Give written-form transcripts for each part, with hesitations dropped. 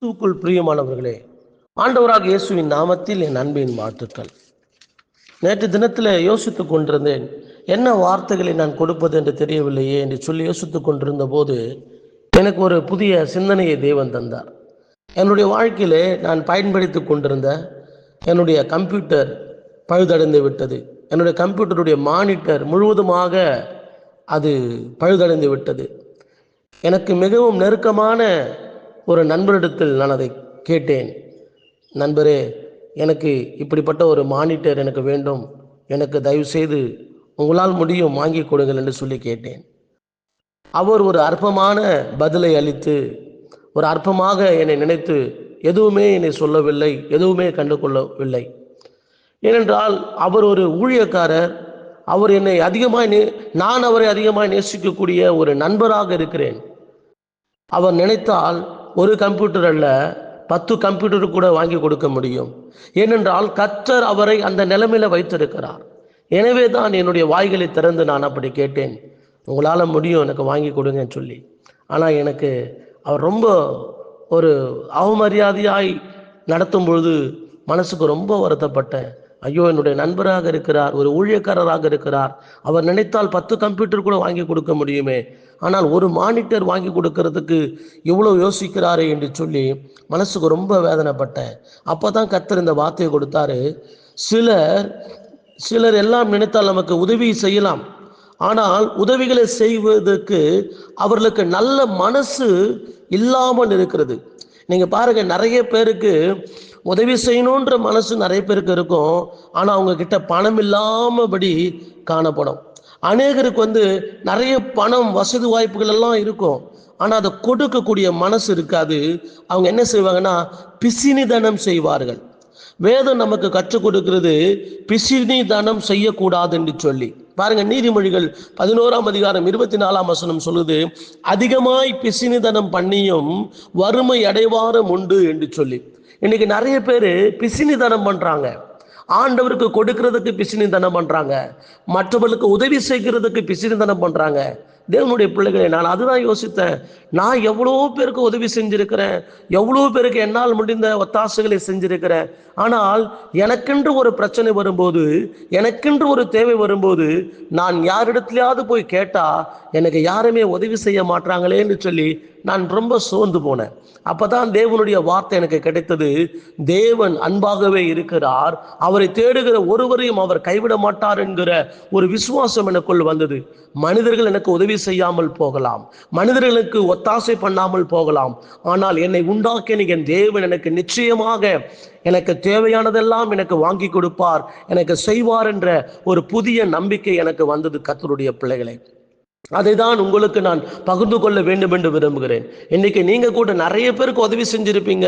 கிறிஸ்துவுக்குள் பிரியமானவர்களே, ஆண்டவராக இயேசுவின் நாமத்தில் என் அன்பின் வாழ்த்துக்கள். நேற்று தினத்தில் யோசித்துக் கொண்டிருந்தேன், என்ன வார்த்தைகளை நான் கொடுப்பது என்று தெரியவில்லையே என்று சொல்லி யோசித்துக் கொண்டிருந்த போது எனக்கு ஒரு புதிய சிந்தனையை தேவன் தந்தார். என்னுடைய வாழ்க்கையிலே நான் பயன்படுத்தி கொண்டிருந்த என்னுடைய கம்ப்யூட்டர் பழுதடைந்து விட்டது. என்னுடைய கம்ப்யூட்டருடைய மானிட்டர் முழுவதுமாக அது பழுதடைந்து விட்டது. எனக்கு மிகவும் நெருக்கமான ஒரு நண்பரிடத்தில் நான் அதை கேட்டேன். நண்பரே, எனக்கு இப்படிப்பட்ட ஒரு மானிட்டர் எனக்கு வேண்டும், எனக்கு தயவு செய்து உங்களால் முடியும் வாங்கி கொடுங்கள் என்று சொல்லி கேட்டேன். அவர் ஒரு அற்பமான பதிலை அளித்து, ஒரு அற்பமாக என்னை நினைத்து எதுவுமே என்னை சொல்லவில்லை, எதுவுமே கண்டு கொள்ளவில்லை. ஏனென்றால் அவர் ஒரு ஊழியக்காரர். அவர் என்னை அதிகமாக நான் அவரை அதிகமாக நேசிக்கக்கூடிய ஒரு நண்பராக இருக்கிறேன். அவர் நினைத்தால் ஒரு கம்ப்யூட்டர் அல்ல, 10 கம்ப்யூட்டர் கூட வாங்கி கொடுக்க முடியும். ஏனென்றால் கர்த்தர் அவரை அந்த நிலைமையில வைத்திருக்கிறார். எனவே தான் என்னுடைய வாய்களை திறந்து நான் அப்படி கேட்டேன், உங்களால் முடியும் எனக்கு வாங்கி கொடுங்கன்னு சொல்லி. ஆனால் எனக்கு அவர் ரொம்ப ஒரு அவமரியாதையாய் நடத்தும் பொழுது மனசுக்கு ரொம்ப வருத்தப்பட்டேன். ஐயோ, என்னுடைய நண்பராக இருக்கிறார், ஒரு ஊழியக்காரராக இருக்கிறார், அவர் நினைத்தால் 10 கம்ப்யூட்டர் கூட வாங்கி கொடுக்க முடியுமே, ஆனால் ஒரு மானிட்டர் வாங்கி கொடுக்கறதுக்கு இவ்வளோ யோசிக்கிறாரே என்று சொல்லி மனசுக்கு ரொம்ப வேதனைப்பட்டேன். அப்போ தான் கர்த்தர் இந்த வார்த்தையை கொடுத்தாரு. சிலர் எல்லாம் நினைத்தால் நமக்கு உதவி செய்யலாம், ஆனால் உதவிகளை செய்வதற்கு அவர்களுக்கு நல்ல மனசு இல்லாமல் இருக்கிறது. நீங்கள் பாருங்க, நிறைய பேருக்கு உதவி செய்யணுன்ற மனசு நிறைய பேருக்கு இருக்கும், ஆனால் அவங்க கிட்ட பணம் இல்லாமபடி காணப்படும். அநேகருக்கு நிறைய பணம் வசதி வாய்ப்புகள் எல்லாம் இருக்கும், ஆனால் அதை கொடுக்கக்கூடிய மனசு இருக்காது. அவங்க என்ன செய்வாங்கன்னா பிசினிதனம் செய்வார்கள். வேதம் நமக்கு கற்றுக் கொடுக்கிறது பிசினிதனம் செய்யக்கூடாது என்று சொல்லி. பாருங்க, நீதிமொழிகள் 11ஆம் அதிகாரம் 24ஆம் வசனம் சொல்லுது, அதிகமாய் பிசினிதனம் பண்ணியும் வறுமை அடைவாரம் உண்டு என்று சொல்லி. இன்னைக்கு நிறைய பேர் பிசினிதனம் பண்றாங்க. ஆண்டவருக்கு கொடுக்கிறதுக்கு பிசினிதனம் பண்றாங்க, மற்றவர்களுக்கு உதவி செய்கிறதுக்கு பிசினிதனம் பண்றாங்க. தேவனுடைய பிள்ளைகளை, நான் அதுதான் யோசித்தேன். நான் எவ்வளோ பேருக்கு உதவி செஞ்சிருக்கிறேன், எவ்வளோ பேருக்கு என்னால் முடிந்த ஒத்தாசைகளை செஞ்சிருக்கிறேன். ஆனால் எனக்கென்று ஒரு பிரச்சனை வரும்போது, எனக்கென்று ஒரு தேவை வரும்போது, நான் யாரிடத்துலையாவது போய் கேட்டா எனக்கு யாருமே உதவி செய்ய மாட்டாங்களேன்னு சொல்லி நான் ரொம்ப சோர்ந்து போனேன். அப்பதான் தேவனுடைய வார்த்தை எனக்கு கிடைத்தது. தேவன் அன்பாகவே இருக்கிறார், அவரை தேடுகிற ஒருவரையும் அவர் கைவிட மாட்டார் என்கிற ஒரு விசுவாசம் எனக்குள் வந்தது. மனிதர்கள் எனக்கு உதவி செய்யாமல் போகலாம், மனிதர்களுக்கு ஒத்தாசை பண்ணாமல் போகலாம், ஆனால் என்னை உண்டாக்கிய என் தேவன் எனக்கு நிச்சயமாக எனக்கு தேவையானதெல்லாம் எனக்கு வாங்கி கொடுப்பார், எனக்கு செய்வார் என்ற ஒரு புதிய நம்பிக்கை எனக்கு வந்தது. கர்த்தருடைய பிள்ளைகளை, அதை தான் உங்களுக்கு நான் பகிர்ந்து கொள்ள வேண்டும் என்று விரும்புகிறேன். இன்னைக்கு நீங்க கூட நிறைய பேருக்கு உதவி செஞ்சிருப்பீங்க,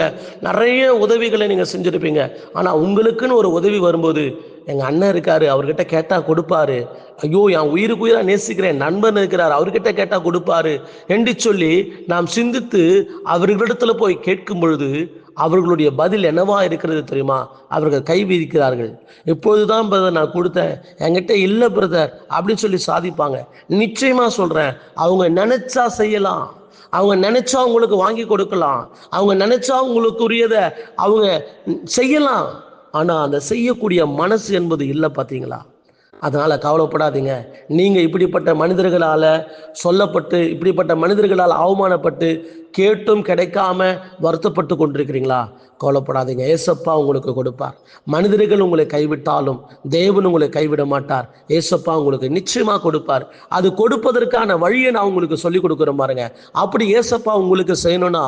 நிறைய உதவிகளை நீங்க செஞ்சிருப்பீங்க. ஆனா உங்களுக்குன்னு ஒரு உதவி வரும்போது, எங்க அண்ணன் இருக்காரு, அவர்கிட்ட கேட்டா கொடுப்பாரு, ஐயோ என் உயிருக்கு உயிரா நேசிக்கிறேன் நண்பன் இருக்கிறார், அவர்கிட்ட கேட்டா கொடுப்பாரு என்று சொல்லி நாம் சிந்தித்து அவர்களிடத்துல போய் கேட்கும் பொழுது அவர்களுடைய பதில் என்னவா இருக்கிறது தெரியுமா? அவர்கள் கை விதிக்கிறார்கள். இப்பொழுதுதான் பிரதர் நான் கொடுத்தேன், என்கிட்ட இல்லை பிரதர் அப்படின்னு சொல்லி சாதிப்பாங்க. நிச்சயமா சொல்றேன், அவங்க நினைச்சா செய்யலாம், அவங்க நினைச்சா உங்களுக்கு வாங்கி கொடுக்கலாம், அவங்க நினைச்சா உங்களுக்கு உரியதை அவங்க செய்யலாம். ஆனா அந்த செய்யக்கூடிய மனசு என்பது இல்லை, பார்த்தீங்களா? அதனால கவலைப்படாதீங்க. நீங்க இப்படிப்பட்ட மனிதர்களால சொல்லப்பட்டு, இப்படிப்பட்ட மனிதர்களால் அவமானப்பட்டு, கேட்டும் கிடைக்காம வருத்தப்பட்டு கொண்டிருக்கிறீங்களா? கவலைப்படாதீங்க, ஏசப்பா உங்களுக்கு கொடுப்பார். மனிதர்கள் உங்களை கைவிட்டாலும் தேவன் உங்களை கைவிட மாட்டார். ஏசப்பா உங்களுக்கு நிச்சயமா கொடுப்பார். அது கொடுப்பதற்கான வழியை நான் உங்களுக்கு சொல்லிக் கொடுக்குறேன் பாருங்க. அப்படி ஏசப்பா உங்களுக்கு செய்யணும்னா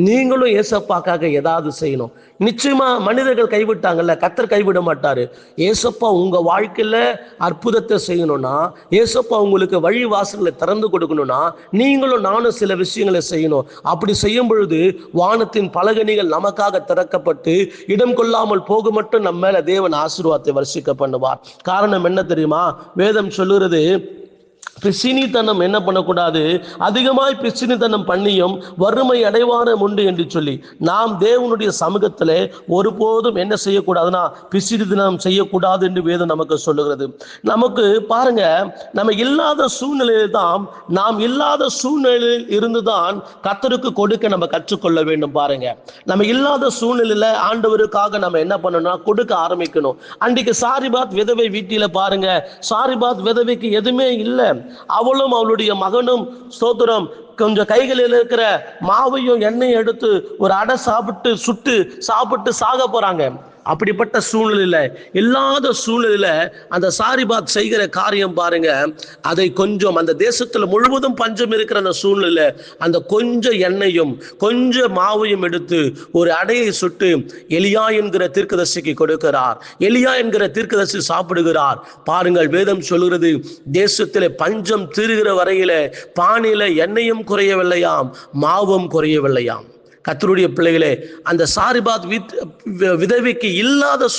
நீங்களும் ஏசப்பாக்காக ஏதாவது செய்யணும். நிச்சயமா மனிதர்கள் கைவிட்டாங்கல்ல, கர்த்தர் கைவிட மாட்டாரு. ஏசப்பா உங்க வாழ்க்கையில அற்புதத்தை செய்யணும்னா, ஏசப்பா உங்களுக்கு வழி வாசல்களை திறந்து கொடுக்கணும்னா நீங்களும் நானும் சில விஷயங்களை செய்யணும். அப்படி செய்யும் பொழுது வானத்தின் பலகணிகள் நமக்காக திறக்கப்பட்டு இடம் கொள்ளாமல் போக மட்டும் நம்ம மேல தேவன் ஆசீர்வாதத்தை வர்ஷிக்க பண்ணுவார். காரணம் என்ன தெரியுமா? வேதம் சொல்லுகிறது, பிசினித்தனம் என்ன பண்ணக்கூடாது, அதிகமாய் பிசினித்தனம் பண்ணியும் வறுமை அடைவாரம் உண்டு என்று சொல்லி நாம் தேவனுடைய சமூகத்திலே ஒருபோதும் என்ன செய்யக்கூடாதுன்னா பிசினித்தனம் செய்யக்கூடாது என்று வேதம் நமக்கு சொல்லுகிறது. நமக்கு பாருங்க, நம்ம இல்லாத சூழ்நிலையில் தான், நாம் இல்லாத சூழ்நிலையில் இருந்துதான் கர்த்தருக்கு கொடுக்க நம்ம கற்றுக்கொள்ள வேண்டும். பாருங்க, நம்ம இல்லாத சூழ்நிலையில ஆண்டவருக்காக நம்ம என்ன பண்ணணும்னா கொடுக்க ஆரம்பிக்கணும். அன்றைக்கு சாரிபாத் விதவை வீட்டில பாருங்க, சாரிபாத் விதவைக்கு எதுவுமே இல்லை. அவளும் அவளுடைய மகனும் ஸ்தோத்திரம் கொஞ்சம் கைகளில் இருக்கிற மாவையும் எண்ணெயும் எடுத்து ஒரு அடை சாப்பிட்டு சுட்டு சாப்பிட்டு சாக போறாங்க. அப்படிப்பட்ட சூழ்நிலையில, இல்லாத சூழ்நிலையில அந்த சாரிபாத் செய்கிற காரியம் பாருங்க, அதை கொஞ்சம் அந்த தேசத்துல முழுவதும் பஞ்சம் இருக்கிற அந்த சூழ்நிலையில அந்த கொஞ்சம் எண்ணெயும் கொஞ்சம் மாவையும் எடுத்து ஒரு அடையை சுட்டு எலியா என்கிற தீர்க்கதரிசிக்கு கொடுக்கிறார். எலியா என்கிற தீர்க்கதரிசி சாப்பிடுகிறார். பாருங்கள், வேதம் சொல்கிறது, தேசத்திலே பஞ்சம் தீருகிற வரையில பானையில எண்ணெயும் குறையவில்லையாம், மாவும் குறையவில்லையாம். கர்த்தருடைய பிள்ளைகளே, அந்த சாரிபாத் விதவைக்கு இல்லாத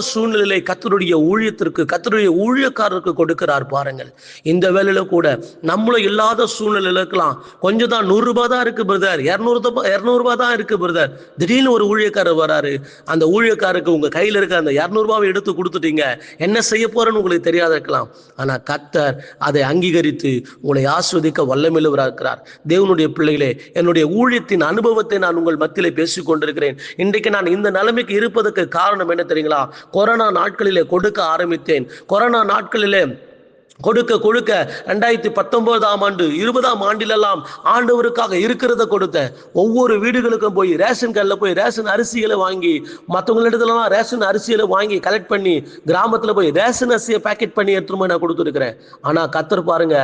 சூழ்நிலை கர்த்தருடைய ஊழியத்திற்கு, கர்த்தருடைய ஊழியக்காரருக்கு கொடுக்கிறார். பாருங்கள், இந்த வேலையில கூட நம்மளும் இல்லாத சூழ்நிலையில இருக்கலாம். கொஞ்சம் தான், 100 ரூபாய் தான் இருக்கு பிரதர், 200 ரூபாய் தான் இருக்கு பிரதர். திடீர்னு ஒரு ஊழியக்காரர் வராரு. அந்த ஊழியக்காரருக்கு உங்க கையில் இருக்க அந்த 200 ரூபாவை எடுத்து கொடுத்துட்டீங்க, என்ன செய்ய போறேன்னு உங்களுக்கு தெரியாத இருக்கலாம். ஆனா கர்த்தர் அதை அங்கீகரித்து உங்களை ஆஸ்வதிக்க வல்லமையுள்ளவராக இருக்கிறார். தேவனுடைய பிள்ளைகளே, என்னுடைய ஊழியத்தின் அனுபவத்தை நான் உங்கள் மத்தியிலே பேசிக் கொண்டிருக்கிறேன். இன்றைக்கு நான் இந்த நிலைமைக்கு இருப்பதற்கு காரணம் என்ன தெரியுங்களா? கொரோனா நாட்களிலே கொடுக்க ஆரம்பித்தேன். கொரோனா நாட்களிலே கொடுக்க 2019ஆம் ஆண்டு 20ஆம் ஆண்டிலெல்லாம் ஆண்டவருக்காக இருக்கிறத கொடுத்தேன். ஒவ்வொரு வீடுகளுக்கும் போய் ரேஷன் கடையில் போய் ரேஷன் அரிசிகளை வாங்கி, மற்றவங்களிடத்துலலாம் ரேஷன் அரிசிகளை வாங்கி கலெக்ட் பண்ணி, கிராமத்தில் போய் ரேஷன் அரிசியை பேக்கெட் பண்ணி எடுத்துட்டு போய் நான் கொடுத்துருக்கிறேன். ஆனால் கர்த்தர் பாருங்க,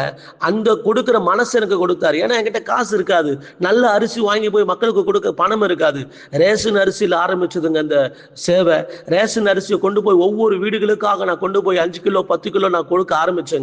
அந்த கொடுக்குற மனசு எனக்கு கொடுத்தாரு. ஏன்னா என்கிட்ட காசு இருக்காது, நல்ல அரிசி வாங்கி போய் மக்களுக்கு கொடுக்க பணம் இருக்காது. ரேஷன் அரிசியில் ஆரம்பிச்சதுங்க அந்த சேவை. ரேஷன் அரிசியை கொண்டு போய் ஒவ்வொரு வீடுகளுக்காக நான் கொண்டு போய் 5 கிலோ 10 கிலோ நான் கொடுக்க ஆரம்பிச்சேன்.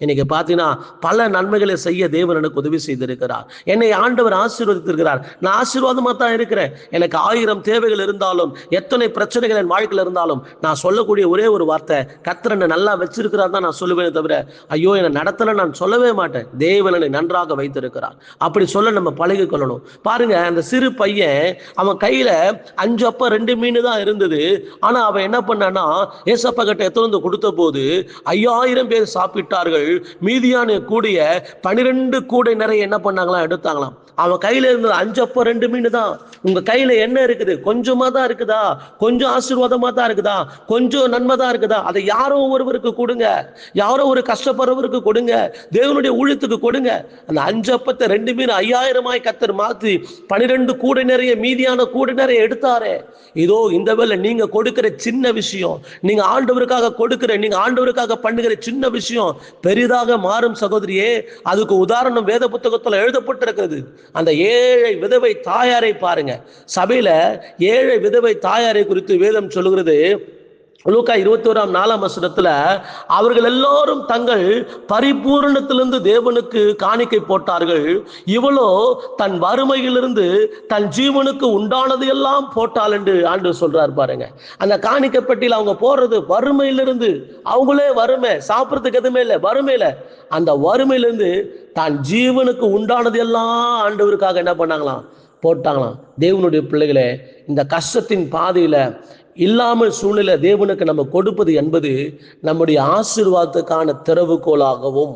இன்னைக்கு பார்த்தீங்கன்னா பல நன்மைகளை செய்ய தேவன் எனக்கு உதவி செய்திருக்கிறார். என்னை ஆண்டவர் ஆசீர்வதித்திருக்கிறார். நான் ஆசீர்வாதமா தான் இருக்கிறேன். எனக்கு 1000 தேவைகள் இருந்தாலும், எத்தனை பிரச்சனைகள் என் வாழ்க்கையில் இருந்தாலும், நான் சொல்லக்கூடிய ஒரே ஒரு வார்த்தை, கர்த்தர் என்னை நல்லா வச்சிருக்கிறார் தான் நான் சொல்லுவேனே தவிர, ஐயோ என்னை நடத்தல நான் சொல்லவே மாட்டேன். தேவன் என்னை நன்றாக வைத்திருக்கிறார். அப்படி சொல்ல நம்ம பழகி கொள்ளணும். பாருங்க, அந்த சிறு பையன், அவன் கையில 5 அப்பம் 2 மீன் தான் இருந்தது. ஆனா அவன் என்ன பண்ணான்னா, ஏசப்பா கிட்ட எத்தனை கொடுத்த போது 5000 பேர் சாப்பிட்டு மீதியான கூடிய 12 கூடை நிறைய என்ன பண்ணாங்களாம், எடுத்தாங்களாம். அவன் கையில இருந்தது 5 அப்பம் 2 மீன் தான். உங்க கையில என்ன இருக்குது? கொஞ்சமா தான் இருக்குதா? கொஞ்சம் ஆசீர்வாதமா தான் இருக்குதா? கொஞ்சம் நன்மை தான் இருக்குதா? அதை யாரோ ஒருவருக்கு கொடுங்க, யாரோ ஒரு கஷ்டப்படுறவருக்கு கொடுங்க, தேவனுடைய ஊழியத்துக்கு கொடுங்க. அந்த 5 அப்பத்தை 2 மீன் 5000 கர்த்தர் மாத்தி 12 கூடை நிறைய மீதியான கூடை நிறைய எடுத்தாரே. இதோ இந்த வேளை நீங்க கொடுக்கிற சின்ன விஷயம், நீங்க ஆண்டவருக்காக கொடுக்கிற, நீங்க ஆண்டவருக்காக பண்ணுகிற சின்ன விஷயம் பெரிதாக மாறும் சகோதரியே. அதுக்கு உதாரணம் வேத புத்தகத்தில் எழுதப்பட்டிருக்கிறது. அந்த ஏழை விதவை தாயாரை பாருங்க. சபையில ஏழை விதவை தாயாரை குறித்து வேதம் சொல்லுகிறது. லூக்கா 21:4 அவர்கள் எல்லாரும் தங்கள் பரிபூரணத்திலிருந்து தேவனுக்கு காணிக்கை போட்டார்கள். இவளோ தன் வறுமையிலிருந்து தன் ஜீவனுக்கு உண்டானது எல்லாம் போட்டாள் என்று ஆண்டவர் சொல்றார். பாருங்க, அந்த காணிக்கை பெட்டியில் அவங்க போடுறது வறுமையிலிருந்து, அவங்களே வறுமை, சாப்பிட்றதுக்கு எதுவுமே இல்லை, வறுமையில, அந்த வறுமையிலிருந்து தன் ஜீவனுக்கு உண்டானது எல்லாம் ஆண்டவருக்காக என்ன பண்ணாங்களாம், போட்டாங்களாம். தேவனுடைய பிள்ளைகளே, இந்த கஷ்டத்தின் பாதையில இல்லாமல் சூழ்நிலை தேவனுக்கு நம்ம கொடுப்பது என்பது நம்முடைய ஆசீர்வாதத்துக்கான திறவுகோலாகவும்,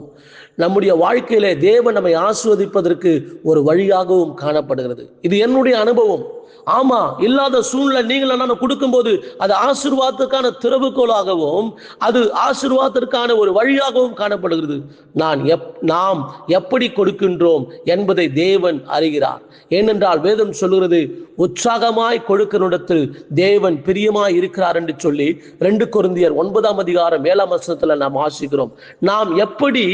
நம்முடைய வாழ்க்கையில தேவன் நம்மை ஆசீர்வதிப்பதற்கு ஒரு வழியாகவும் காணப்படுகிறது. இது என்னுடைய அனுபவம். ஆமா, இல்லாத சூழ்நிலை நீங்கள் நான் கொடுக்கும்போது அது ஆசீர்வாதத்துக்கான திறவுகோலாகவும், அது ஆசீர்வாதத்திற்கான ஒரு வழியாகவும் காணப்படுகிறது. நாம் எப்படி கொடுக்கின்றோம் என்பதை தேவன் அறிகிறார். ஏனென்றால் வேதம் சொல்கிறது, உற்சாகமாய் கொடுக்கிற தேவன் பிரியமாய் இருக்கிறார் என்று சொல்லி 2 கொரிந்தியர் 9:7 நாம் வாசிக்கிறோம். நாம் எப்படி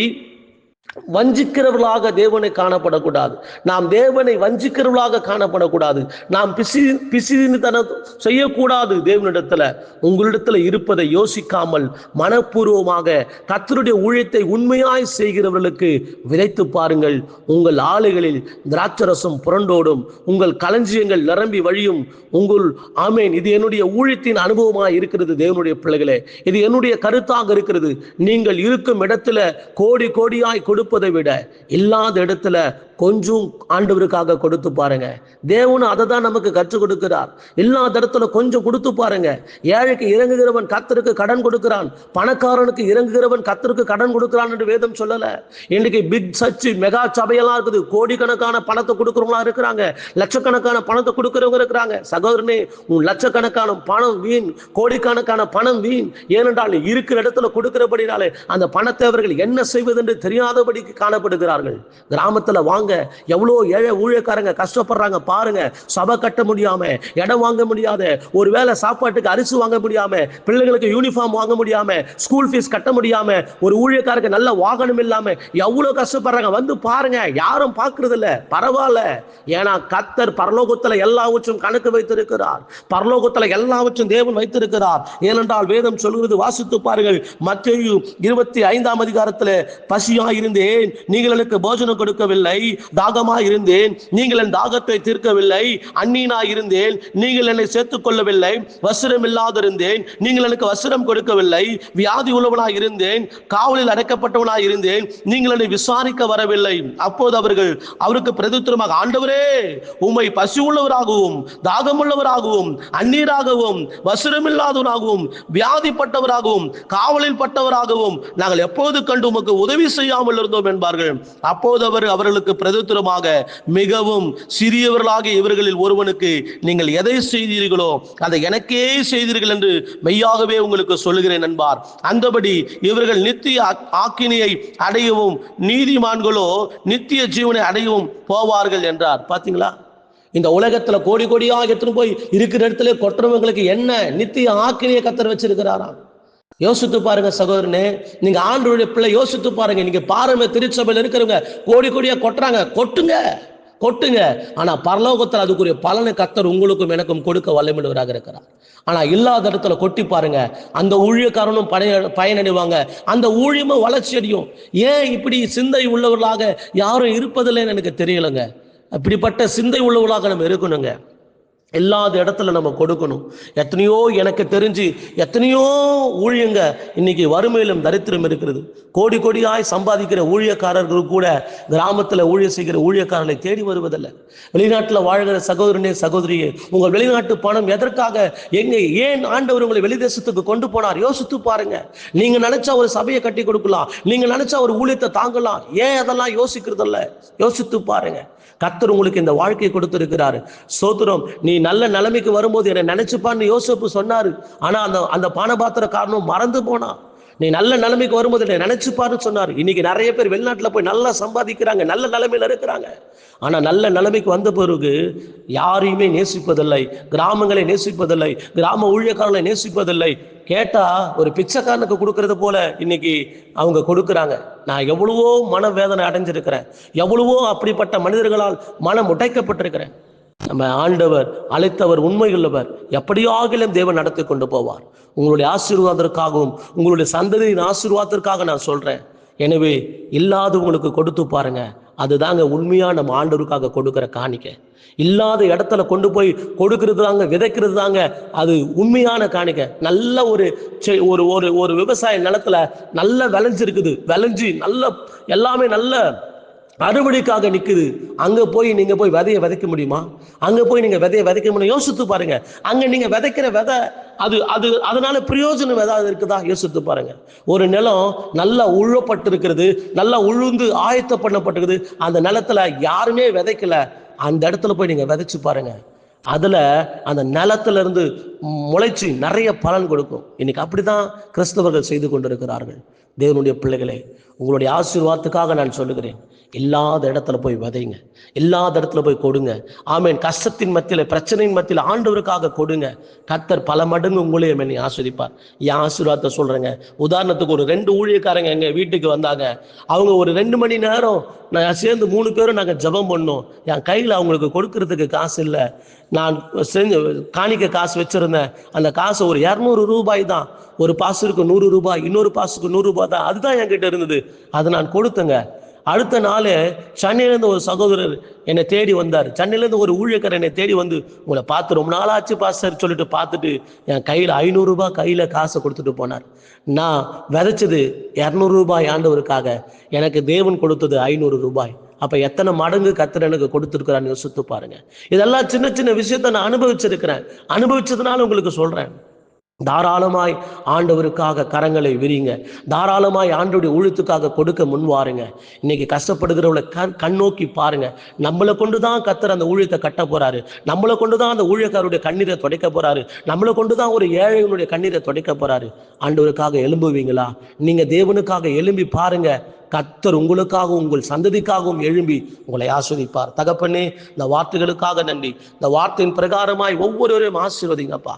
வஞ்சிக்கிறவர்களாக தேவனை காணப்படக்கூடாது. நாம் தேவனை வஞ்சிக்கிறவர்களாக காணப்படக்கூடாது. நாம் பிசிதனம் செய்யக்கூடாது. தேவனிடத்துல உங்களிடத்துல இருப்பதை யோசிக்காமல் மனப்பூர்வமாக கர்த்தருடைய ஊழியத்தை உண்மையாய் செய்கிறவர்களுக்கு விதைத்து பாருங்கள். உங்கள் ஆலைகளில் திராட்சரசம் புரண்டோடும், உங்கள் களஞ்சியங்கள் நிரம்பி வழியும். உங்கள் ஆமேன். இது என்னுடைய ஊழியத்தின் அனுபவமாக இருக்கிறது. தேவனுடைய பிள்ளைகளே, இது என்னுடைய கருத்தாக இருக்கிறது. நீங்கள் இருக்கும் இடத்துல கோடி கோடியாய் கொடுப்பதை விட இல்லாத இடத்துல கொஞ்சம் ஆண்டவருக்காக கொடுத்து பாருங்க. தேவனும் அதை தான் நமக்கு கற்றுக் கொடுக்கிறார். இல்லாத இடத்துல கொஞ்சம் கொடுத்து பாருங்க. ஏழைக்கு இறங்குகிறவன் கர்த்தருக்கு கடன் கொடுக்கிறான், பணக்காரனுக்கு இறங்குகிறவன் கர்த்தருக்கு கடன் கொடுக்கிறான் என்று வேதம் சொல்லல. இன்னைக்கு பிக் சர்ச் மெகா சபையெல்லாம் இருக்குது. கோடிக்கணக்கான பணத்தை கொடுக்கிறவங்களா இருக்கிறாங்க, லட்சக்கணக்கான பணத்தை கொடுக்கிறவங்க இருக்கிறாங்க. சகோதரனே, உன் லட்சக்கணக்கான பணம் வீண், கோடிக்கணக்கான பணம் வீண். ஏனென்றால் இருக்கிற இடத்துல கொடுக்கிறபடினாலே அந்த பணத்தை அவர்கள் என்ன செய்வது என்று தெரியாதபடிக்கு காணப்படுகிறார்கள். கிராமத்துல வாங்க, எவ்வளோ ஏழை ஊழியக்காரங்க கஷ்டப்படுறாங்க பாருங்க. சபை கட்ட முடியாம, இடம் வாங்க முடியாத, ஒருவேளை சாப்பாட்டுக்கு அரிசி வாங்க முடியாம, பிள்ளைகளுக்கு யூனிஃபார்ம் வாங்க முடியாம, ஸ்கூல் ஃபீஸ் கட்ட முடியாம, ஒரு ஊழியக்காரருக்கு நல்ல வாகனம் இல்லாம எவ்வளவு கஷ்டப்படுறாங்க. வந்து பாருங்க. யாரும் பார்க்கறது இல்ல, பரவாயில்ல. ஏன்னா கர்த்தர் பரலோகத்துல எல்லாவற்றும் கணக்கு வைத்திருக்கிறார். பரலோகத்துல எல்லாவற்றும் தேவன் வைத்திருக்கிறார். ஏனென்றால் வேதம் சொல்கிறது, வாசித்து பாருங்கள். மத்தேயு 25ஆம் அதிகாரத்தில், பசியாயிருந்தேன், நீங்கள் எனக்கு போஜனம் கொடுக்கவில்லை. தாகமாயிருந்தேன், நீங்கள் என் தாகத்தை தீர்க்கவில்லை. அந்நியனாயிருந்தேன், நீங்கள் என்னை சேர்த்துக் கொள்ளவில்லை. வஸ்திரம் இல்லாதிருந்தேன், நீங்கள் எனக்கு வஸ்திரம் கொடுக்கவில்லை. வியாதி உள்ளவனாய் இருந்தேன், காவலில் அடைக்கப்பட்டவனாய் இருந்தேன், நீங்கள் என்னை விசாரிக்க வரவில்லை. அப்போது அவர்கள் அவருக்கு பிரதித்திரமாக, ஆண்டவரே, உம்மை பசி உள்ளவராகவும் தாகமுள்ளவராகவும் அந்நீராகவும் வஸ்திரம் இல்லாதவராகவும் வியாதிப்பட்டவராகவும் காவலில் பட்டவராகவும் நாங்கள் எப்போது கண்டு உமக்கு உதவி செய்யாமல் இருந்தோம் என்பார்கள். அப்போது அவர் அவர்களுக்கு பிரதித்திரமாக, மிகவும் சிறியவர்களாக இவர்களில் ஒருவனுக்கு நீங்கள் எதை செய்தீர்களோ அதை எனக்கே செய்தீர்கள் என்று மெய்யாகவே உங்களுக்கு சொல்லுகிறேன் என்பார். அந்தபடி இவர்கள் நித்திய ஆக்கினியை அடையவும் நீதிமான்களோ நித்திய ஜீவனை அடையவும் போவார்கள் என்றார். பாத்தீங்களா? இந்த உலகத்துல கோடி கோடியாக எடுத்துன்னு போய் இருக்கிற இடத்துல கொட்டுறவங்களுக்கு என்ன நித்திய ஆக்கினியை கர்த்தர் வச்சிருக்கிறாராம். யோசித்து பாருங்க சகோதரனே, நீங்க ஆண்டவருடைய பிள்ளை, யோசித்து பாருங்க. நீங்க பாருங்க, திருச்சபையில் இருக்கிறவங்க கோடி கோடியா கொட்டுறாங்க, கொட்டுங்க. ஆனா பரலோகத்தில் அதுக்குரிய பலனை கர்த்தர் உங்களுக்கும் எனக்கும் கொடுக்க வல்லமையுள்ளவராக இருக்கிறார். ஆனா இல்லாத இடத்துல கொட்டி பாருங்க, அந்த ஊழியக்காரனும் பயனடைவாங்க, அந்த ஊழியமும் வளர்ச்சி அடையும். ஏன் இப்படி சிந்தை உள்ளவர்களாக யாரும் இருப்பதில்லைன்னு எனக்கு தெரியலைங்க. அப்படிப்பட்ட சிந்தை உள்ளவர்களாக நம்ம இருக்கணுங்க. இல்லாத இடத்துல நம்ம கொடுக்கணும். எத்தனையோ எனக்கு தெரிஞ்சு எத்தனையோ ஊழியங்க இன்னைக்கு வறுமையிலும் தரித்திரம் இருக்கிறது. கோடி கோடியாய் சம்பாதிக்கிற ஊழியக்காரர்கள் கூட கிராமத்துல ஊழிய செய்கிற ஊழியக்காரர்களை தேடி வருவதில்லை. வெளிநாட்டுல வாழ்கிற சகோதரனே சகோதரியே, உங்கள் வெளிநாட்டு பணம் எதற்காக, எங்க, ஏன் ஆண்டவர் உங்களை வெளிதேசத்துக்கு கொண்டு போனார்? யோசித்து பாருங்க. நீங்க நினைச்சா ஒரு சபையை கட்டி கொடுக்கலாம், நீங்க நினைச்சா ஒரு ஊழியத்தை தாங்கலாம். ஏன் அதெல்லாம் யோசிக்கிறதில்ல? யோசித்து பாருங்க. கர்த்தர் உங்களுக்கு இந்த வாழ்க்கையை கொடுத்திருக்கிறாரு. சோத்திரம். நீ நல்ல நிலைமைக்கு வரும்போது என்னை நினைச்சுப்பான்னு யோசேப்பு சொன்னாரு. ஆனா அந்த பானபாத்திர காரணம் மறந்து போனா. நீ நல்ல நிலைமைக்கு வரும்போது என்னை நினைச்சுப்பாருன்னு சொன்னாரு. இன்னைக்கு நிறைய பேர் வெளிநாட்டுல போய் நல்லா சம்பாதிக்கிறாங்க, நல்ல நிலைமையில இருக்கிறாங்க. ஆனா நல்ல நிலைமைக்கு வந்த பிறகு யாரையுமே நேசிப்பதில்லை, கிராமங்களை நேசிப்பதில்லை, கிராம ஊழியக்காரர்களை நேசிப்பதில்லை. கேட்டா ஒரு பிச்சைக்காரனுக்கு கொடுக்கறது போல இன்னைக்கு அவங்க கொடுக்குறாங்க. நான் எவ்வளவோ மன வேதனை அடைஞ்சிருக்கிறேன், எவ்வளவோ அப்படிப்பட்ட மனிதர்களால் மனம் உடைக்கப்பட்டிருக்கிறேன். நம்ம ஆண்டவர் அழைத்தவர் உண்மையுள்ளவர். எப்படியாகிலும் தேவன் நடத்தி கொண்டு போவார். உங்களுடைய ஆசீர்வாதத்திற்காகவும் உங்களுடைய சந்ததியின் ஆசீர்வாதத்திற்காக நான் சொல்றேன். எனவே இல்லாதவங்களுக்கு கொடுத்து பாருங்க. அதுதாங்க உண்மையா நம்ம ஆண்டவருக்காக கொடுக்கிற காணிக்கை. இல்லாத இடத்துல கொண்டு போய் கொடுக்கிறது தாங்க, விதைக்கிறது தாங்க அது உண்மையான காணிக்கை. நல்ல ஒரு விவசாய நிலத்துல நல்ல விளைஞ்சிருக்குது, விளைஞ்சி நல்ல எல்லாமே நல்ல அறுவடைக்காக நிக்குது. அங்க போய் நீங்க போய் விதையை விதைக்க முடியுமா? அங்க போய் நீங்க விதையை விதைக்க முடியும்? யோசித்து பாருங்க. அங்க நீங்க விதைக்கிற விதை அது அதனால பிரயோஜனம் ஏதாவது இருக்குதா? யோசித்து பாருங்க. ஒரு நிலம் நல்லா உழப்பட்டிருக்கிறது, நல்லா உழுந்து ஆயத்த பண்ணப்பட்டிருக்குது, அந்த நிலத்துல யாருமே விதைக்கல. அந்த இடத்துல போய் நீங்க விதைச்சு பாருங்க. அதுல அந்த நிலத்துல இருந்து முளைச்சு நிறைய பலன் கொடுக்கும். இன்னைக்கு அப்படிதான் கிறிஸ்தவர்கள் செய்து கொண்டிருக்கிறார்கள். தேவனுடைய பிள்ளைகளே, உங்களுடைய ஆசீர்வாதத்துக்காக நான் சொல்லுகிறேன். இல்லாத இடத்துல போய் விதைங்க, இல்லாத இடத்துல போய் கொடுங்க. ஆமென். கஷ்டத்தின் மத்தியில, பிரச்சனையின் மத்தியில ஆண்டவருக்காக கொடுங்க. கர்த்தர் பல மடங்கு உங்களையும் என்னை ஆசீர்வதிப்பார். என் ஆசீர்வாதத்தை சொல்றேங்க. உதாரணத்துக்கு ஒரு 2 ஊழியக்காரங்க எங்க வீட்டுக்கு வந்தாங்க. அவங்க ஒரு 2 மணி நேரம் நான் சேர்ந்து 3 பேரும் நாங்கள் ஜெபம் பண்ணோம். என் கையில் அவங்களுக்கு கொடுக்கறதுக்கு காசு இல்லை. நான் செஞ்சு காணிக்க காசு வச்சிருந்தேன். அந்த காசு ஒரு 200 ரூபாய் தான். ஒரு பாஸ்டருக்கு 100 ரூபாய், இன்னொரு பாஸ்டருக்கு 100 ரூபாய் தான். அதுதான் என்கிட்ட இருந்தது. அதை நான் கொடுத்தேங்க. அடுத்த நாள் சென்னையிலேருந்து ஒரு சகோதரர் என்னை தேடி வந்தார். சென்னையிலேருந்து ஒரு ஊழியக்காரர் என்னை தேடி வந்து, உங்களை பார்த்து ரொம்ப நாளாச்சு பாஸ்டர் சொல்லிட்டு பார்த்துட்டு என் கையில் 500 ரூபாய் கையில் காசை கொடுத்துட்டு போனார். நான் விதைச்சது 200 ரூபாய் ஆண்டவருக்காக, எனக்கு தேவன் கொடுத்தது 500 ரூபாய். அப்ப எத்தனை மடங்கு கர்த்தர் எனக்கு கொடுத்துருக்கிறான்னு யோசித்து பாருங்க. இதெல்லாம் சின்ன சின்ன விஷயத்த நான் அனுபவிச்சிருக்கிறேன். அனுபவிச்சதுனால உங்களுக்கு சொல்றேன். தாராளமாய் ஆண்டவருக்காக கரங்களை விரிங்க. தாராளமாய் ஆண்டவருடைய ஊழியத்துக்காக கொடுக்க முன்வாருங்க. இன்னைக்கு கஷ்டப்படுகிறவளை கண்ணோக்கி பாருங்க. நம்மளை கொண்டுதான் கர்த்தர் அந்த ஊழியத்தை கட்ட போறாரு. நம்மளை கொண்டுதான் அந்த ஊழியக்காரருடைய கண்ணீரை துடைக்க போறாரு. நம்மளை கொண்டுதான் ஒரு ஏழைகளுடைய கண்ணீரை துடைக்க போறாரு. ஆண்டவருக்காக எழும்புவீங்களா? நீங்க தேவனுக்காக எழும்பி பாருங்க. கர்த்தர் உங்களுக்காகவும் உங்கள் சந்ததிக்காகவும் எழும்பி உங்களை ஆசீர்வதிப்பார். தகப்பனே, இந்த வார்த்தைகளுக்காக நன்றி. இந்த வார்த்தையின் பிரகாரமாய் ஒவ்வொருவரையும் ஆசீர்வதிங்கப்பா.